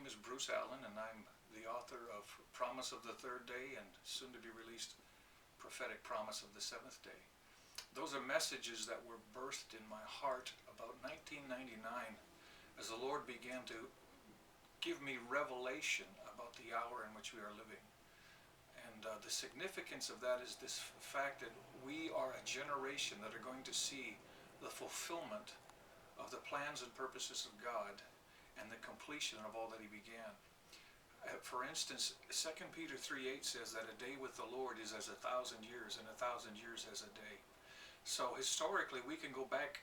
name is Bruce Allen, and I'm the author of Promise of the Third Day and soon to be released Prophetic Promise of the Seventh Day. Those are messages that were birthed in my heart about 1999 as the Lord began to give me revelation about the hour in which we are living. And the significance of that is this fact that we are a generation that are going to see the fulfillment of the plans and purposes of God and the completion of all that He began. For instance, 2 Peter 3:8 says that a day with the Lord is as 1,000 years, and 1,000 years as a day. So historically, we can go back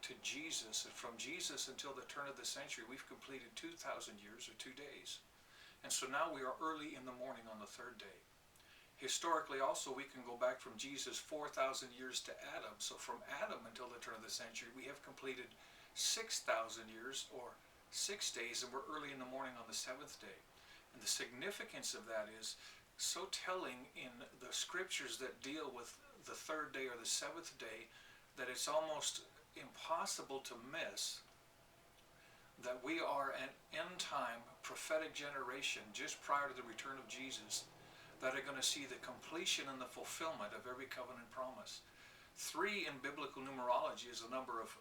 to Jesus, and from Jesus until the turn of the century, we've completed 2,000 years or 2 days. And so now we are early in the morning on the third day. Historically also, we can go back from Jesus 4,000 years to Adam. So from Adam until the turn of the century, we have completed 6,000 years or 6 days, and we're early in the morning on the seventh day. And the significance of that is so telling in the scriptures that deal with the third day or the seventh day that it's almost impossible to miss that we are an end-time prophetic generation just prior to the return of Jesus that are going to see the completion and the fulfillment of every covenant promise. 3 in biblical numerology is the number of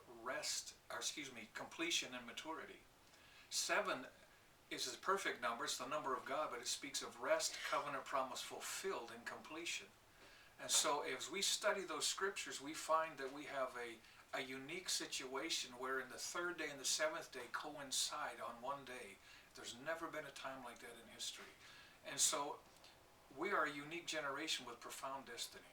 completion and maturity. 7 is a perfect number, it's the number of God, but it speaks of rest, covenant promise fulfilled, and completion. And so as we study those scriptures, we find that we have a unique situation wherein the third day and the seventh day coincide on one day. There's never been a time like that in history. And so we are a unique generation with profound destiny.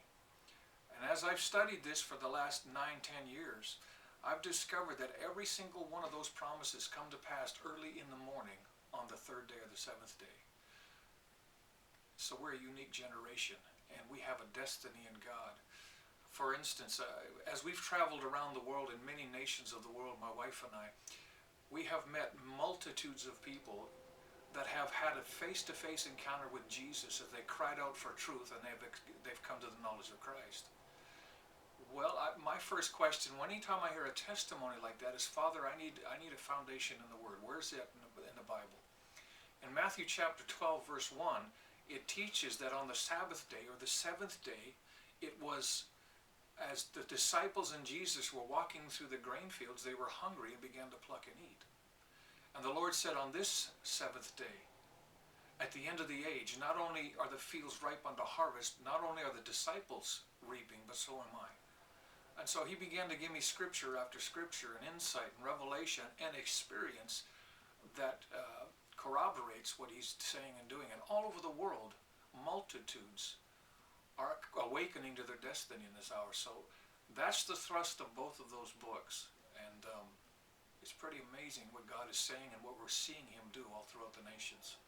And as I've studied this for the last 9-10 years, I've discovered that every single one of those promises come to pass early in the morning on the third day or the seventh day. So we're a unique generation, and we have a destiny in God. For instance, as we've traveled around the world in many nations of the world, my wife and I, we have met multitudes of people that have had a face-to-face encounter with Jesus as they cried out for truth and they've come to the knowledge of Christ. Well, my first question, anytime I hear a testimony like that, is, Father, I need a foundation in the Word. Where's it in the Bible? In Matthew chapter 12, verse 1, it teaches that on the Sabbath day, or the seventh day, it was as the disciples and Jesus were walking through the grain fields, they were hungry and began to pluck and eat. And the Lord said, on this seventh day, at the end of the age, not only are the fields ripe unto harvest, not only are the disciples reaping, but so am I. And so He began to give me scripture after scripture and insight and revelation and experience that corroborates what He's saying and doing. And all over the world, multitudes are awakening to their destiny in this hour. So that's the thrust of both of those books. And it's pretty amazing what God is saying and what we're seeing Him do all throughout the nations.